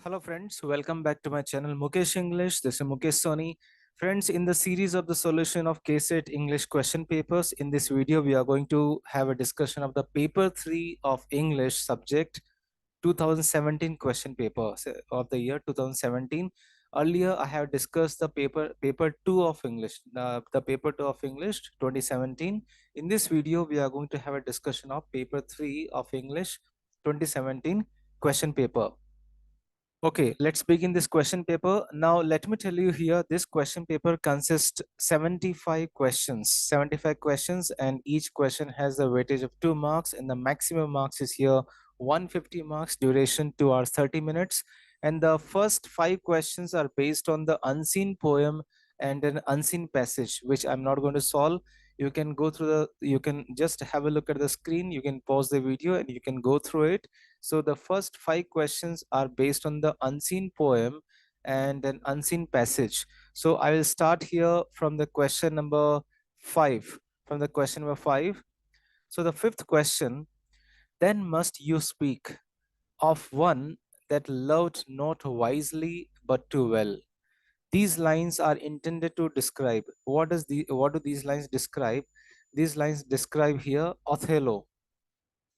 Hello friends, welcome back to my channel Mukesh English. This is Mukesh Soni. Friends, in the series of the solution of KSET English question papers, in this video we are going to have a discussion of the paper 3 of English subject 2017 question paper of the year 2017. Earlier I have discussed the paper 2 of English, the paper 2 of English 2017. In this video we are going to have a discussion of paper 3 of English 2017 question paper. Okay, let's begin this question paper. Now, let me tell you here, this question paper consists 75 questions, 75 questions, and each question has a weightage of 2 marks, and the maximum marks is here 150 marks, duration 2 hours 30 minutes. And the first 5 questions are based on the unseen poem and an unseen passage, which I'm not going to solve. You can go through you can just have a look at the screen, you can pause the video and you can go through it. So the first 5 questions are based on the unseen poem and an unseen passage. So I will start here from the question number 5. From the question number 5. So the fifth question, then must you speak of one that loved not wisely but too well. These lines are intended to describe, what do these lines describe? These lines describe here Othello.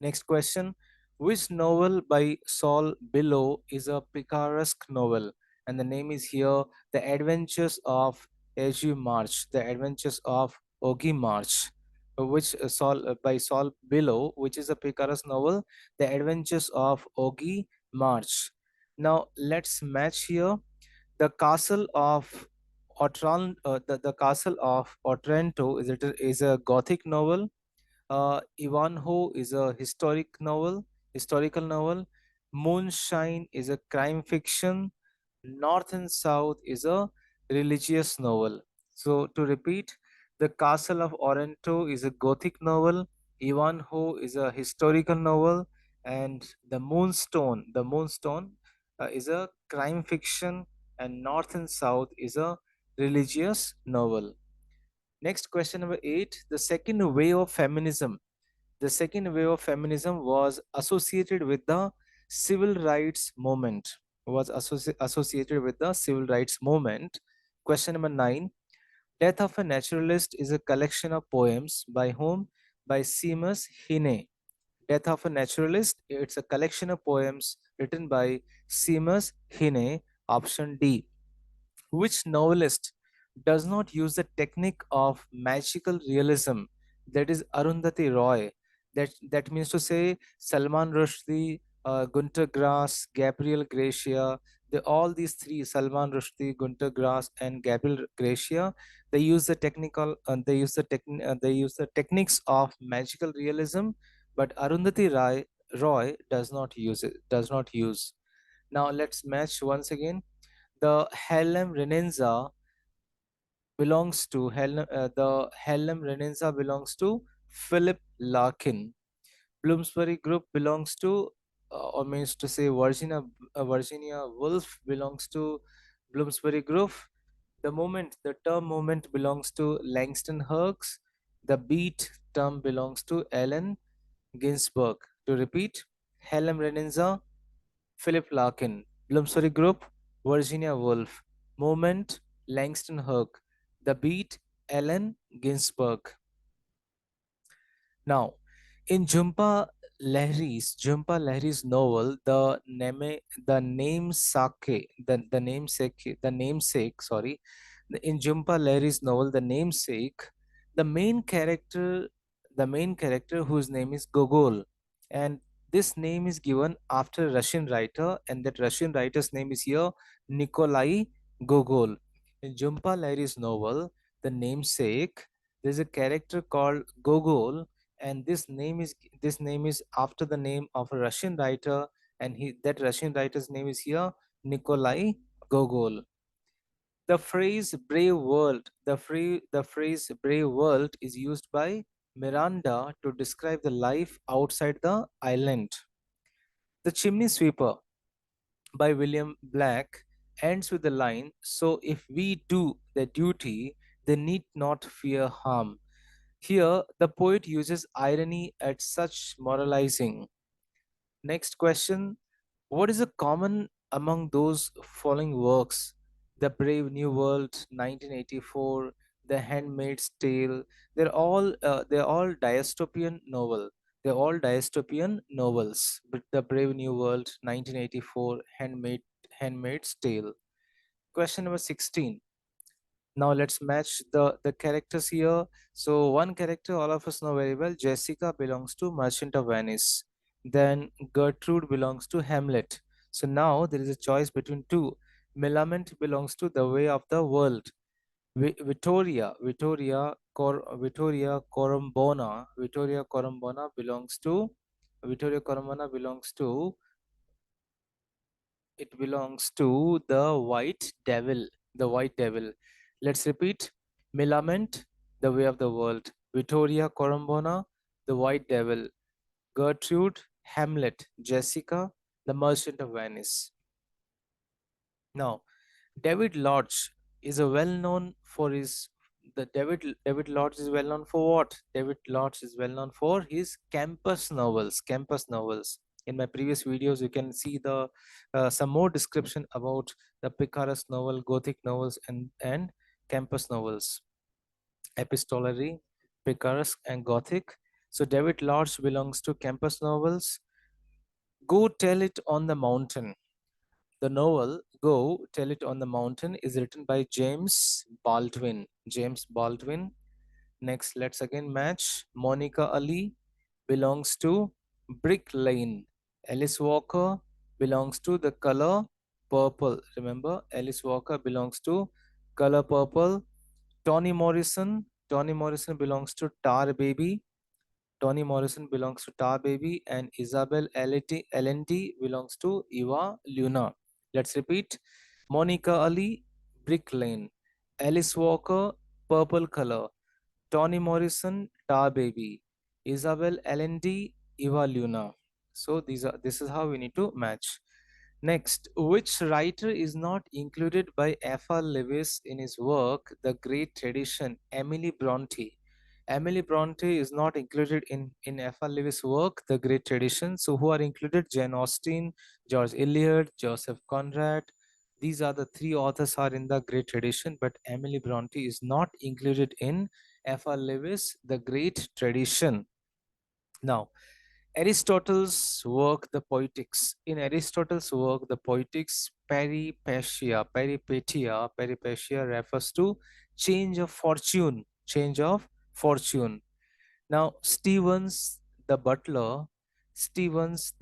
Next question. Which novel by Saul Bellow is a picaresque novel? And the name is here The Adventures of Augie March. The Adventures of Augie March. Which by Saul Bellow, which is a picaresque novel, The Adventures of Augie March. Now let's match here. The Castle of the Castle of Otranto is a Gothic novel. Ivanhoe is a historical novel. Moonshine is a crime fiction. North and South is a religious novel. So to repeat, The Castle of Otranto is a Gothic novel. Ivanhoe is a historical novel, and the Moonstone is a crime fiction, and North and South is a religious novel. Next question number 8. The second wave of feminism was associated with the civil rights movement. Associated with the civil rights movement. Question number 9. Death of a Naturalist is a collection of poems by whom? By Seamus Heaney. Death of a Naturalist, it's a collection of poems written by Seamus Heaney. Option D. Which novelist does not use the technique of magical realism? That is Arundhati Roy. That means to say Salman Rushdie, Gunter Grass, Gabriel Gracia. All these three, Salman Rushdie, Gunter Grass, and Gabriel Gracia, they use the techniques of magical realism, but Roy does not use it. Does not use. Now let's match once again. The Harlem Renaissance the Harlem Renaissance belongs to Philip Larkin. Bloomsbury Group belongs to, or means to say Virginia Woolf belongs to Bloomsbury Group. The term moment belongs to Langston Hughes. The beat term belongs to Allen Ginsberg. To repeat, Harlem Renaissance, Philip Larkin. Bloomsbury Group, Virginia Woolf. Moment, Langston Hughes. The Beat, Allen Ginsberg. Now, in Jhumpa Lahiri's novel, the namesake, sorry, in Jhumpa Lahiri's novel, The Namesake, the main character, the main character whose name is Gogol, and this name is given after a Russian writer, and that Russian writer's name is here Nikolai Gogol. In Jhumpa Lahiri's novel, The Namesake, there's a character called Gogol, and this name is after the name of a Russian writer, and that Russian writer's name is here Nikolai Gogol. The phrase brave world is used by Miranda to describe the life outside the island. The Chimney Sweeper by William Black ends with the line, so if we do the duty, they need not fear harm. Here, the poet uses irony at such moralizing. Next question. What is a common among those following works: The Brave New World, 1984, The Handmaid's Tale, they're all dystopian novel. They're all dystopian novels. But The Brave New World, 1984, Handmaid's Tale. Question number 16. Now let's match the characters here. So one character all of us know very well, Jessica, belongs to Merchant of Venice. Then Gertrude belongs to Hamlet. So now there is a choice between two. Millamant belongs to The Way of the World. Vittoria Corombona belongs to Vittoria Corombona belongs to it belongs to the White Devil. The White Devil. Let's repeat. Milament, The Way of the World. Vittoria Corombona, The White Devil. Gertrude, Hamlet. Jessica, The Merchant of Venice. Now, David Lodge is a well known for his the David Lodge is well known for what? David Lodge is well known for his campus novels. Campus novels. In my previous videos, you can see the some more description about the picaresque novel, Gothic novels, and campus novels, epistolary, picaresque, and Gothic. So David Lodge belongs to campus novels. Go Tell It on the Mountain. The novel Go Tell It on the Mountain is written by James Baldwin. James Baldwin. Next, let's again match. Monica Ali belongs to Brick Lane. Alice Walker belongs to The Color Purple. Remember, Alice Walker belongs to Color Purple. Toni Morrison belongs to Tar Baby. Toni Morrison belongs to Tar Baby, and Isabel Allende belongs to Eva Luna. Let's repeat. Monica Ali, Brick Lane. Alice Walker, Purple Color. Toni Morrison, Tar Baby. Isabel Allende, Eva Luna. So this is how we need to match. Next, which writer is not included by F.R. Lewis in his work, The Great Tradition? Emily Bronte. Emily Bronte is not included in F.R. Lewis' work, The Great Tradition. So who are included? Jane Austen, George Eliot, Joseph Conrad. These are the three authors are in The Great Tradition, but Emily Bronte is not included in F.R. Lewis, The Great Tradition. Now, Aristotle's work, The Poetics. In Aristotle's work, The Poetics, peripetia refers to change of fortune, change of fortune. Now, Stevens the butler, Stevens,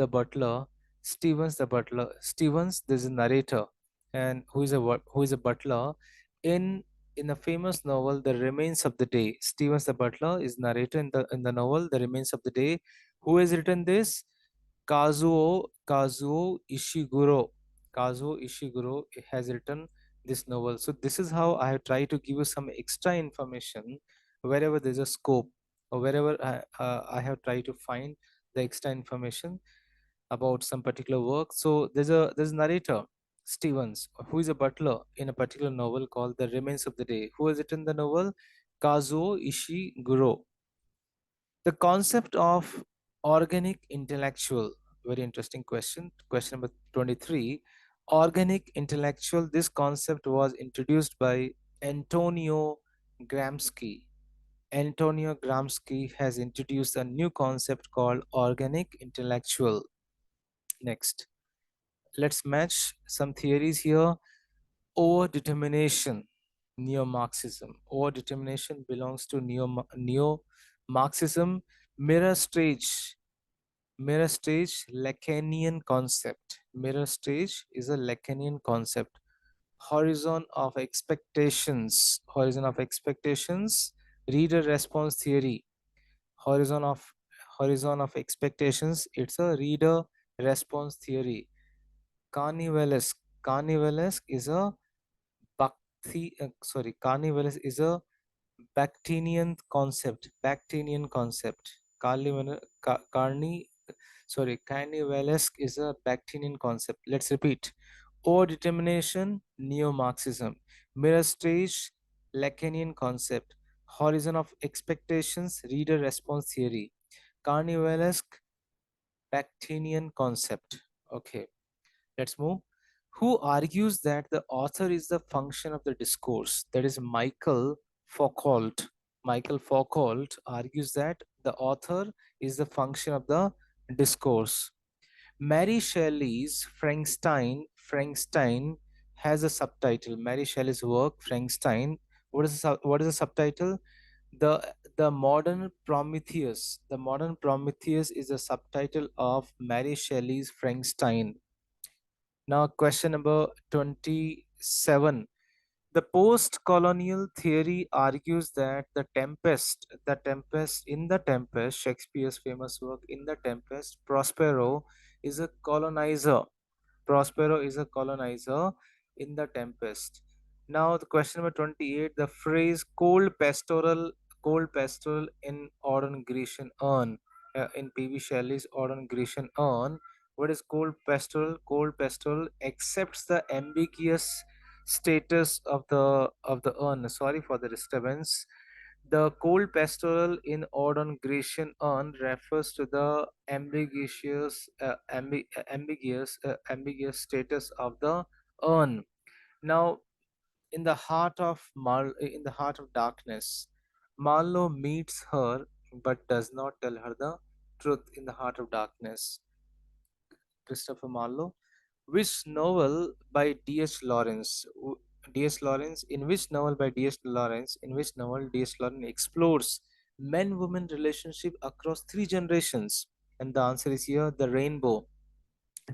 there's a narrator, and who is a butler in in a famous novel, The Remains of the Day. Stevens the butler is narrator in the novel, The Remains of the Day. Who has written this? Kazuo Ishiguro. Kazuo Ishiguro has written this novel. So this is how I have tried to give you some extra information wherever there's a scope, or wherever I have tried to find the extra information about some particular work. So there's a narrator, Stevens, who is a butler in a particular novel called The Remains of the Day. Who has written the novel? Kazuo Ishiguro. The concept of organic intellectual, very interesting question. Question number 23. Organic intellectual, this concept was introduced by Antonio Gramsci. Antonio Gramsci has introduced a new concept called organic intellectual. Next, let's match some theories here. Overdetermination, neo-Marxism. Overdetermination belongs to neo-Marxism. Mirror stage, Lacanian concept. Mirror stage is a Lacanian concept. Horizon of expectations, reader response theory. Horizon of Horizon of expectations, it's a reader response theory. Carnivalesque is a Carnivalesque is a Bactinian concept. Carnivalesque is a Bactinian concept. Let's repeat. Overdetermination, neo-Marxism. Mirror stage, Lacanian concept. Horizon of expectations, reader response theory. Carnivalesque, Bactinian concept. Okay, let's move. who argues that the author is the function of the discourse. That is Michael Foucault. Michael Foucault argues that the author is the function of the discourse. Mary Shelley's Frankenstein has a subtitle. Mary Shelley's work Frankenstein. What is the subtitle? The modern Prometheus. The modern Prometheus is the subtitle of Mary Shelley's Frankenstein. Now, question number 27. The post-colonial theory argues that the Tempest, Shakespeare's famous work In the Tempest, is a colonizer. Prospero is a colonizer in the Tempest. Now, the question number 28, the phrase cold pastoral in Auden Grecian urn, in P.V. Shelley's Auden Grecian urn. What is cold pastoral? Cold pastoral accepts the ambiguous status of the urn. Sorry for the disturbance. The cold pastoral in Auden Grecian urn refers to the ambiguous status of the urn. Now, in the heart of darkness, Marlowe meets her but does not tell her the truth. In the heart of darkness, Christopher Marlowe. Which novel by D.H. Lawrence? D.H. Lawrence. In which novel by D.H. Lawrence? In which novel D.H. Lawrence explores men-woman relationship across three generations? And the answer is here: The Rainbow.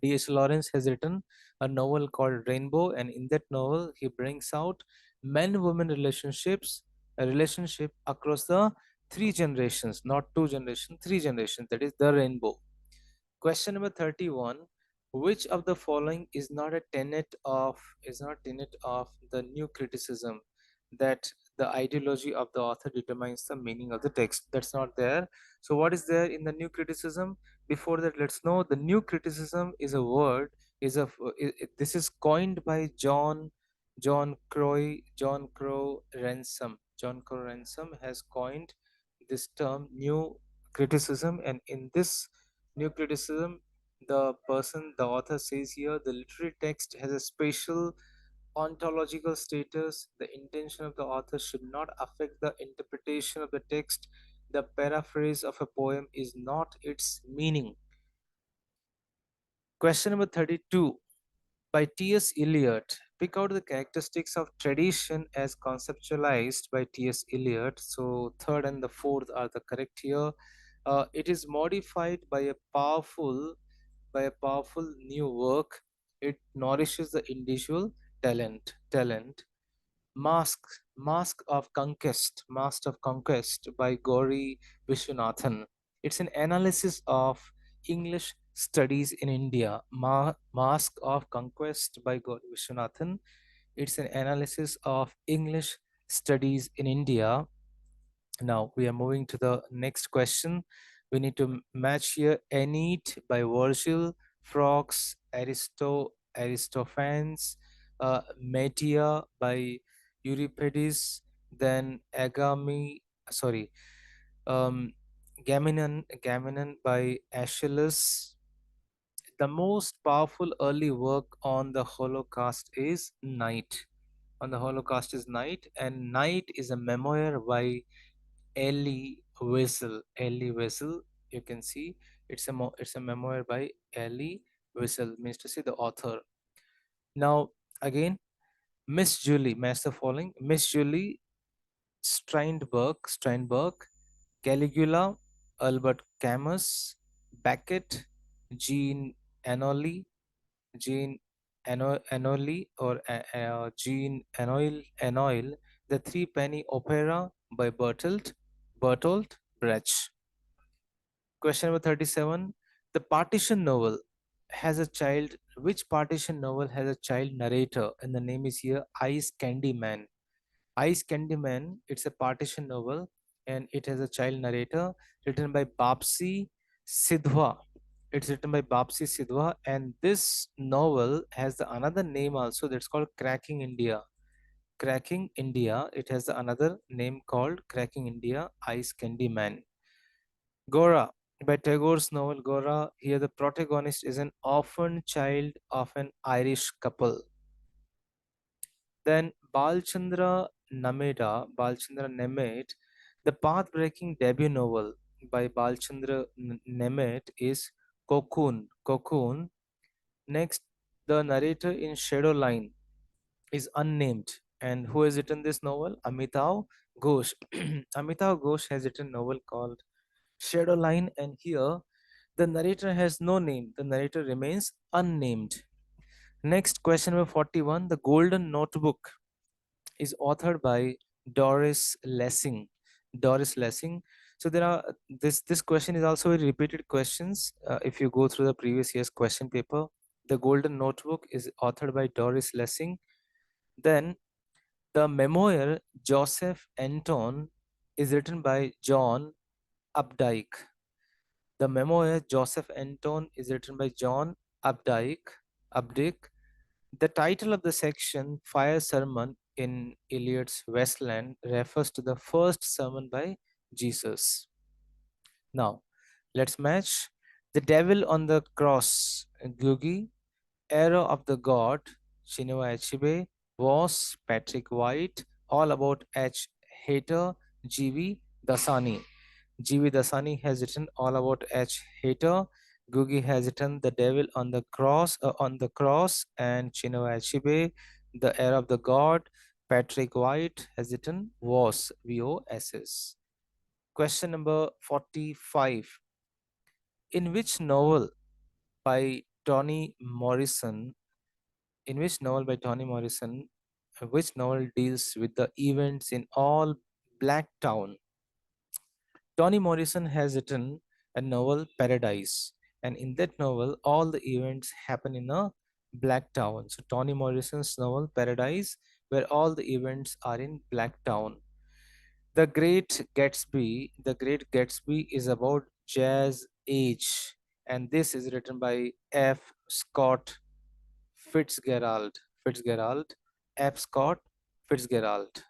D.H. Lawrence has written a novel called Rainbow, and in that novel, he brings out men-woman relationships, a relationship across the three generations, not two generations, three generations. That is the Rainbow. Question number 31. Which of the following is not tenet of the new criticism, that the ideology of the author determines the meaning of the text? That's not there. So what is there in the new criticism? Before that, let's know the new criticism is a word, this is coined by John Crow Ransom. John Crow Ransom has coined this term new criticism, and in this new criticism, the author says here, the literary text has a special ontological status. The intention of the author should not affect the interpretation of the text. The paraphrase of a poem is not its meaning. Question number 32 by T.S. Eliot. Pick out the characteristics of tradition as conceptualized by T.S. Eliot. So, third and the fourth are the correct here. It is modified by a powerful new work. It nourishes the individual talent. Mask of Conquest by Gauri Vishwanathan. It's an analysis of English studies in India. Mask of Conquest by Gauri Vishwanathan. It's an analysis of English studies in India. Now we are moving to the next question. We need to match here Aeneid by Virgil, Frogs, Aristophanes, Medea by Euripides, then sorry, um, Gaminon by Aeschylus. The most powerful early work on the Holocaust is Night. And Night is a memoir by Ellie Wiesel, you can see it's a memoir by Ellie Wiesel, means to say the author. Now again, Miss Julie, match the following: Miss Julie Steinberg, Caligula, Albert Camus, Beckett, Jean Anoli, Jean Anoli or Jean Anoil, The Three Penny Opera by Bertolt Brecht. Question number 37. The partition novel has a child. Which partition novel has a child narrator? And the name is here Ice Candy Man. Ice Candy Man, it's a partition novel and it has a child narrator written by Bapsi Sidhwa. It's written by Bapsi Sidhwa, and this novel has the another name also, that's called Cracking India. Cracking India, it has another name called Cracking India, Ice Candy Man. Gora. By Tagore's novel Gora, here the protagonist is an orphan child of an Irish couple. Then Balchandra Nemeth, the path-breaking debut novel by Balchandra Nemeth is Cocoon. Cocoon. Next, the narrator in Shadow Line is unnamed. And who has written this novel? Amitav Ghosh. Amitav Ghosh has written a novel called Shadow Line, and here the narrator has no name. The narrator remains unnamed. Next, question number 41. The Golden Notebook is authored by Doris Lessing. Doris Lessing. So there are this question is also a repeated questions. If you go through the previous year's question paper, the Golden Notebook is authored by Doris Lessing. Then the memoir Joseph Anton is written by John Updike. The memoir Joseph Anton is written by John Updike. Updike. The title of the section, Fire Sermon in Eliot's Westland, refers to the first sermon by Jesus. Now, let's match. The Devil on the Cross, Gugi, Arrow of the God, Chinua Achebe, Was, Patrick White, All About H. Hater, G.V. Dasani. G.V. Dasani has written All About H. Hater. Gugi has written The Devil on the Cross, and Chinua Achebe, The Air of the God. Patrick White has written Was, VOSS. Question number 45. In which novel by Toni Morrison, in which novel by Toni Morrison, which novel deals with the events in All Black Town? Toni Morrison has written a novel Paradise, and in that novel, all the events happen in a black town. So, Toni Morrison's novel Paradise, where all the events are in black town. The Great Gatsby is about jazz age, and this is written by F. Scott Fitzgerald. Fitzgerald. F. Scott Fitzgerald.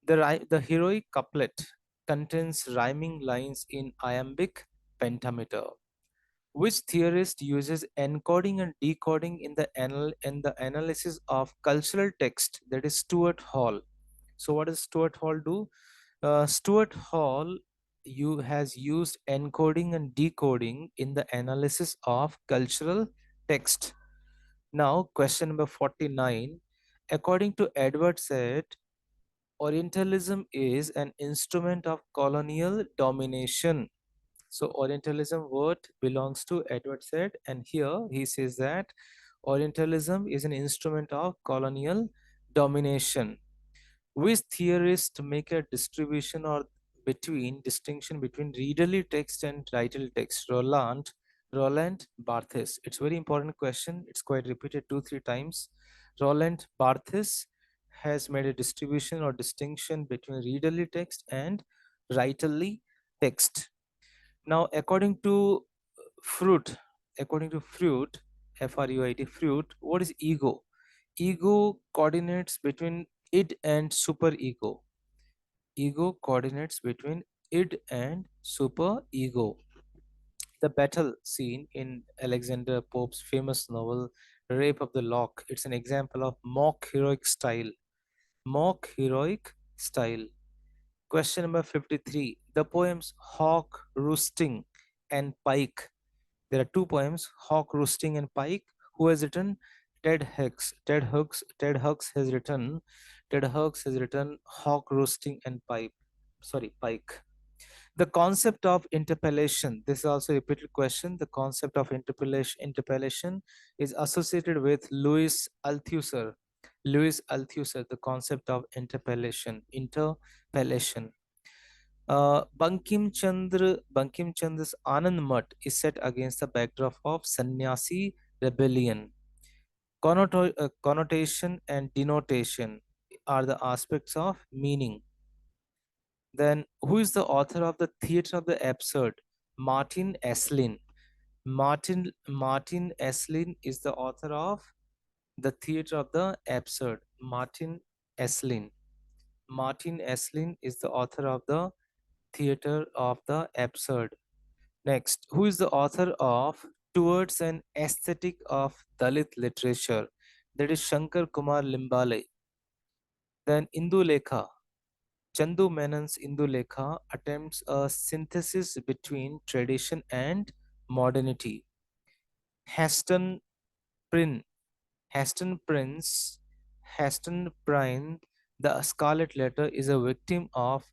The heroic couplet contains rhyming lines in iambic pentameter. Which theorist uses encoding and decoding in the analysis of cultural text? That is Stuart Hall. So what does Stuart Hall do? Stuart Hall has used encoding and decoding in the analysis of cultural text. Now, question number 49. According to Edward Said, Orientalism is an instrument of colonial domination. So Orientalism word belongs to Edward Said, and here he says that Orientalism is an instrument of colonial domination. Which theorists make a distribution or distinction between readerly text and writerly text? Roland Barthes. It's a very important question. It's quite repeated 2-3 times. Roland Barthes has made a distribution or distinction between readerly text and writerly text. Now, Fruit, according to Fruit, Fruit, Fruit, what is ego? Ego coordinates between id and superego. Ego coordinates between id and superego. The battle scene in Alexander Pope's famous novel Rape of the Lock, it's an example of mock heroic style. Mock heroic style. Question number 53. The poems Hawk Roosting and Pike. There are two poems, Hawk Roosting and Pike. Who has written? Ted Hicks. Ted Hughes has written. Ted Hughes has written Hawk Roosting and Pike. The concept of interpellation. This is also a repeated question. The concept of interpellation is associated with Louis Althusser. Louis Althusser, the concept of interpellation. Interpellation. Bankim Chandra's Anand Mat is set against the backdrop of Sannyasi rebellion. Connotation and denotation are the aspects of meaning. Then, who is the author of the Theatre of the Absurd? Martin Esslin. Martin Esslin is the author of the Theatre of the Absurd. Martin Esslin. Martin Esslin is the author of the theater of the absurd. Next, who is the author of Towards an Aesthetic of Dalit Literature? That is Shankar Kumar Limbale. Then Indulekha. Chandu Menon's Indulekha attempts a synthesis between tradition and modernity. Haston Prynne, Haston Prince, Haston Prynne, the Scarlet Letter is a victim of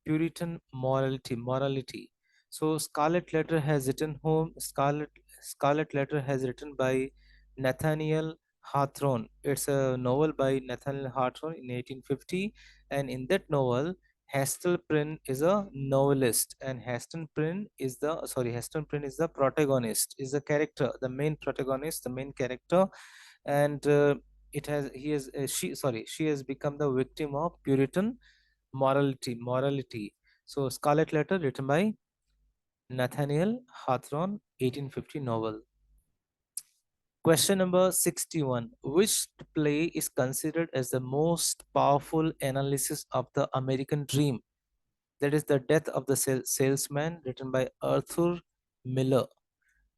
Puritan morality. So Scarlet Letter has written home. Scarlet Letter has written by Nathaniel Hawthorne. It's a novel by Nathaniel Hawthorne in 1850, and in that novel, Heston Prynne is a novelist, and Heston Prynne is the protagonist, is the character, the main protagonist, the main character, and it has he has she has become the victim of Puritan morality. So Scarlet Letter, written by Nathaniel Hawthorne, 1850 novel. Question number 61. Which play is considered as the most powerful analysis of the American dream? That is The Death of the Salesman, written by Arthur Miller.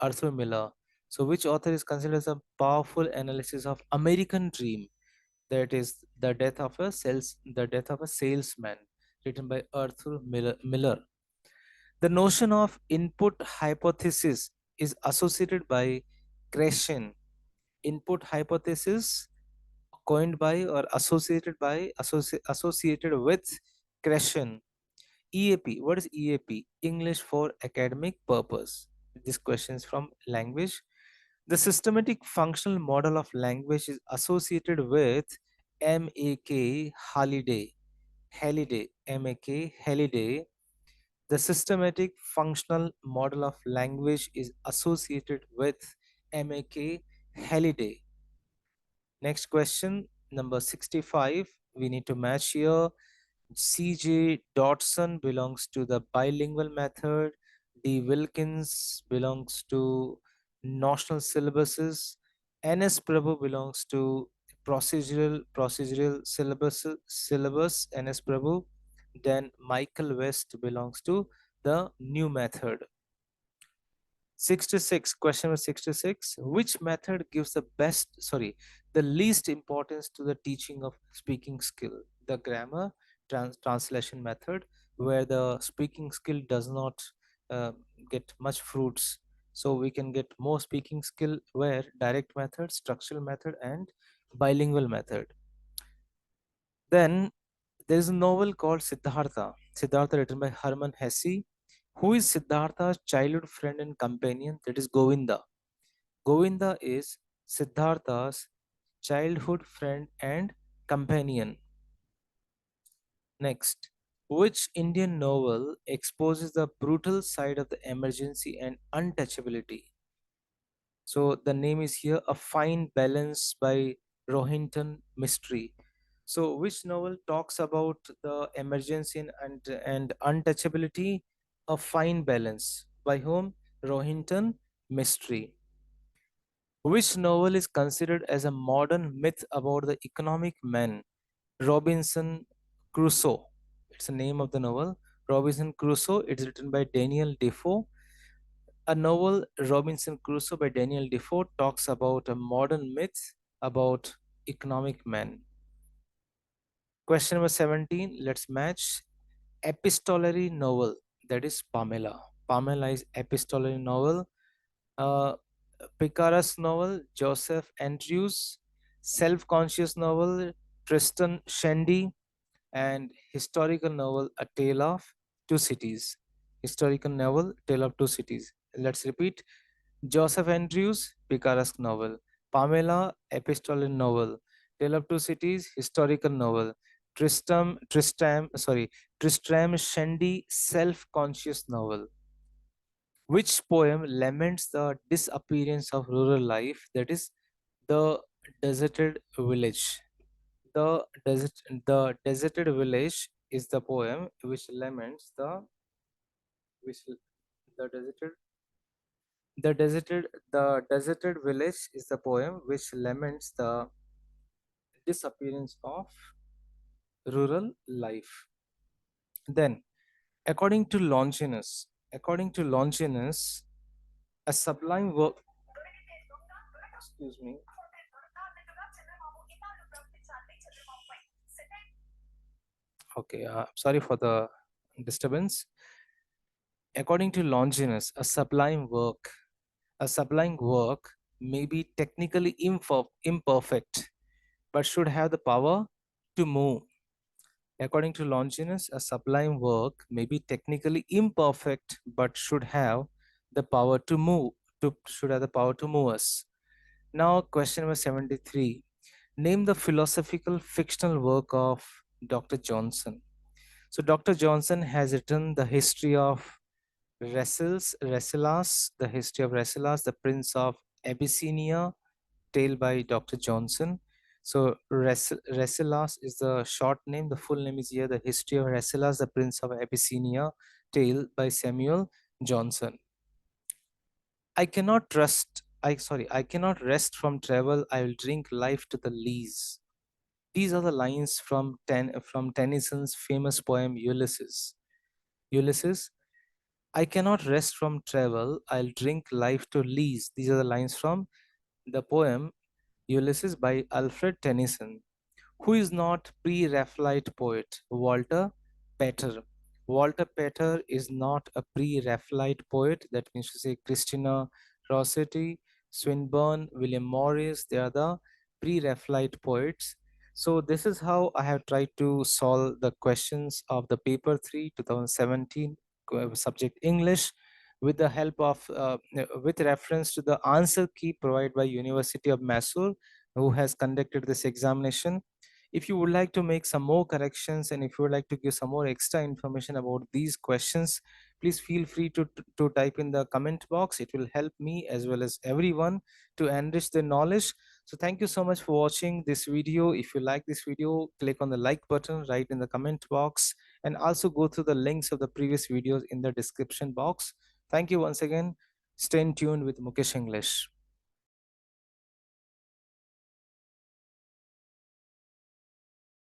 Arthur Miller. So which author is considered as a powerful analysis of American dream? That is The Death of a Salesman, written by Arthur Miller. The notion of input hypothesis is associated by Krashen. Input hypothesis coined by or associated with Krashen. EAP. What is EAP? English for academic purpose. This question is from language. The systematic functional model of language is associated with MAK Halliday. MAK Halliday. The systematic functional model of language is associated with MAK Halliday. Next question, number 65. We need to match here. CJ Dodson belongs to the bilingual method. D. Wilkins belongs to notional syllabuses. NS Prabhu belongs to procedural syllabus. NS Prabhu. Then Michael West belongs to the new method. 66, question number 66. Which method gives the least importance to the teaching of speaking skill? The grammar translation method, where the speaking skill does not uh, get much fruits. So we can get more speaking skill where direct method, structural method, and bilingual method. Then there is a novel called Siddhartha. Siddhartha, written by Hermann Hesse. Who is Siddhartha's childhood friend and companion? That is Govinda. Govinda is Siddhartha's childhood friend and companion. Next, which Indian novel exposes the brutal side of the emergency and untouchability? So the name is here A Fine Balance by Rohinton Mystery. So which novel talks about the emergency and untouchability? A Fine Balance. By whom? Rohinton Mystery. Which novel is considered as a modern myth about the economic man? Robinson Crusoe. It's the name of the novel. Robinson Crusoe. It's written by Daniel Defoe. A novel, Robinson Crusoe by Daniel Defoe, talks about a modern myth about economic man. Question number 17. Let's match. Epistolary novel. That is Pamela. Pamela is epistolary novel. Uh, Picaras novel, Joseph Andrews. Self-conscious novel, Tristan Shandy. And historical novel, A Tale of Two Cities. Historical novel, Tale of Two Cities. Let's repeat. Joseph Andrews, Picaresque novel. Pamela, epistolary novel. Tale of Two Cities, historical novel. Tristram Shandy, self-conscious novel. Which poem laments the disappearance of rural life? That is The Deserted Village. The Deserted Village is the poem which laments which the deserted the deserted village is the poem which laments the disappearance of rural life. Then According to Longinus, a sublime work. Excuse me. Okay, sorry for the disturbance. According to Longinus, a sublime work may be technically imperfect, but should have the power to move. According to Longinus, a sublime work may be technically imperfect, but should have the power to move. Should have the power to move us. Now, question number 73. Name the philosophical fictional work of Dr. Johnson. So, Dr. Johnson has written the history of the history of Rasselas, the Prince of Abyssinia, tale by Dr. Johnson. So Rasselas is the short name. The full name is here: The History of Rasselas, the Prince of Abyssinia, tale by Samuel Johnson. I cannot rest from travel. I will drink life to the lees. These are the lines from Tennyson's famous poem Ulysses. Ulysses, I cannot rest from travel. I'll drink life to lees. These are the lines from the poem Ulysses by Alfred Tennyson. Who is not pre-Raphaelite poet? Walter Pater. Walter Pater is not a pre-Raphaelite poet. That means to say Christina Rossetti, Swinburne, William Morris, they are the pre-Raphaelite poets. So this is how I have tried to solve the questions of the paper 3 2017 subject English with the help of with reference to the answer key provided by University of Mysore, who has conducted this examination. If you would like to make some more corrections and if you would like to give some more extra information about these questions, please feel free to type in the comment box. It will help me as well as everyone to enrich their knowledge. So thank you so much for watching this video. If you like this video, click on the like button, write in the comment box, and also go through the links of the previous videos in the description box. Thank you once again. Stay tuned with Mukesh English.